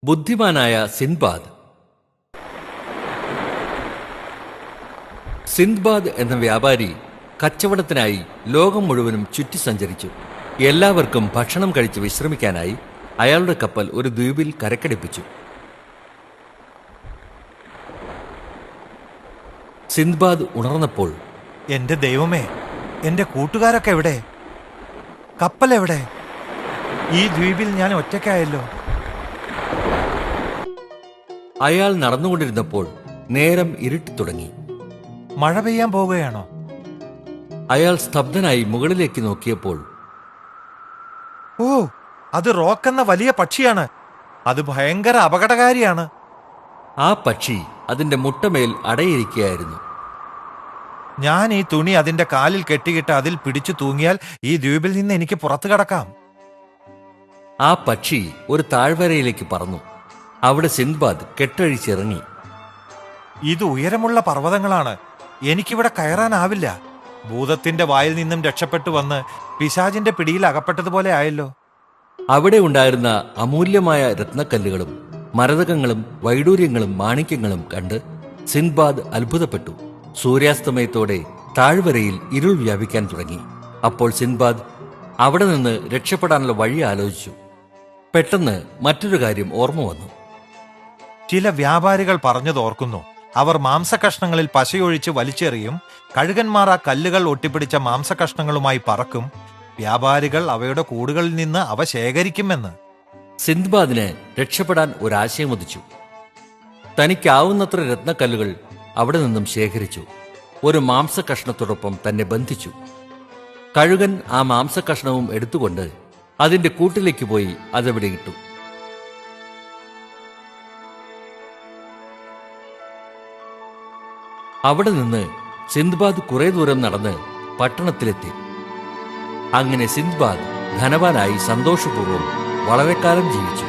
ബുദ്ധിമാനായ Sinbad. Sinbad എന്ന വ്യാപാരി കച്ചവടത്തിനായി ലോകം മുഴുവനും ചുറ്റി സഞ്ചരിച്ചു. എല്ലാവർക്കും ഭക്ഷണം കഴിച്ച് വിശ്രമിക്കാനായി അയാളുടെ കപ്പൽ ഒരു ദ്വീപിൽ കരക്കടിപ്പിച്ചു. സിൻബാദ് ഉണർന്നപ്പോൾ, എന്റെ ദൈവമേ, എന്റെ കൂട്ടുകാരൊക്കെ എവിടെ? കപ്പൽ എവിടെ? ഈ ദ്വീപിൽ ഞാൻ ഒറ്റയ്ക്കായല്ലോ. അയാൾ നടന്നുകൊണ്ടിരുന്നപ്പോൾ നേരം ഇരുട്ടി തുടങ്ങി. മഴ പെയ്യാൻ പോവുകയാണോ? അയാൾ സ്തബ്ധനായി മുകളിലേക്ക് നോക്കിയപ്പോൾ, ഓ, അത് റോക്ക് എന്ന വലിയ പക്ഷിയാണ്. അത് ഭയങ്കര അപകടകാരിയാണ്. ആ പക്ഷി അതിന്റെ മുട്ടമേൽ അടയിരിക്കുകയായിരുന്നു. ഞാൻ ഈ തുണി അതിന്റെ കാലിൽ കെട്ടിയിട്ട് അതിൽ പിടിച്ചു തൂങ്ങിയാൽ ഈ ദ്വീപിൽ നിന്ന് എനിക്ക് പുറത്തു കടക്കാം. ആ പക്ഷി ഒരു താഴ്വരയിലേക്ക് പറന്നു. അവിടെ സിൻബാദ് കെട്ടഴിച്ചിറങ്ങി. ഇത് ഉയരമുള്ള പർവ്വതങ്ങളാണ്. എനിക്കിവിടെ കയറാനാവില്ല. ഭൂതത്തിന്റെ വായിൽ നിന്നും രക്ഷപ്പെട്ടു വന്ന് പിശാചിന്റെ പിടിയിൽ അകപ്പെട്ടതുപോലെ ആയല്ലോ. അവിടെ ഉണ്ടായിരുന്ന അമൂല്യമായ രത്നക്കല്ലുകളും മരതകങ്ങളും വൈഡൂര്യങ്ങളും മാണിക്യങ്ങളും കണ്ട് സിൻബാദ് അത്ഭുതപ്പെട്ടു. സൂര്യാസ്തമയത്തോടെ താഴ്വരയിൽ ഇരുൾ വ്യാപിക്കാൻ തുടങ്ങി. അപ്പോൾ സിൻബാദ് അവിടെ നിന്ന് രക്ഷപ്പെടാനുള്ള വഴി ആലോചിച്ചു. പെട്ടെന്ന് മറ്റൊരു കാര്യം ഓർമ്മ വന്നു. ചില വ്യാപാരികൾ പറഞ്ഞതോർക്കുന്നു. അവർ മാംസകഷ്ണങ്ങളിൽ പശയൊഴിച്ച് വലിച്ചെറിയും. കഴുകന്മാർ ആ കല്ലുകൾ ഒട്ടിപ്പിടിച്ച മാംസകഷ്ണങ്ങളുമായി പറക്കും. വ്യാപാരികൾ അവയുടെ കൂടുകളിൽ നിന്ന് അവ ശേഖരിക്കുമെന്ന്. സിൻബാദിന് രക്ഷപ്പെടാൻ ഒരാശയം ഉദിച്ചു. തനിക്കാവുന്നത്ര രത്നക്കല്ലുകൾ അവിടെ നിന്നും ശേഖരിച്ചു. ഒരു മാംസകഷ്ണത്തോടൊപ്പം തന്നെ ബന്ധിച്ചു. കഴുകൻ ആ മാംസകഷ്ണവും എടുത്തുകൊണ്ട് അതിന്റെ കൂട്ടിലേക്ക് പോയി അതവിടെ ഇട്ടു. അവിടെ നിന്ന് സിൻബാദ് കുറെ ദൂരം നടന്ന് പട്ടണത്തിലെത്തി. അങ്ങനെ സിൻബാദ് ധനവാനായി സന്തോഷപൂർവ്വം വളരെക്കാലം ജീവിച്ചു.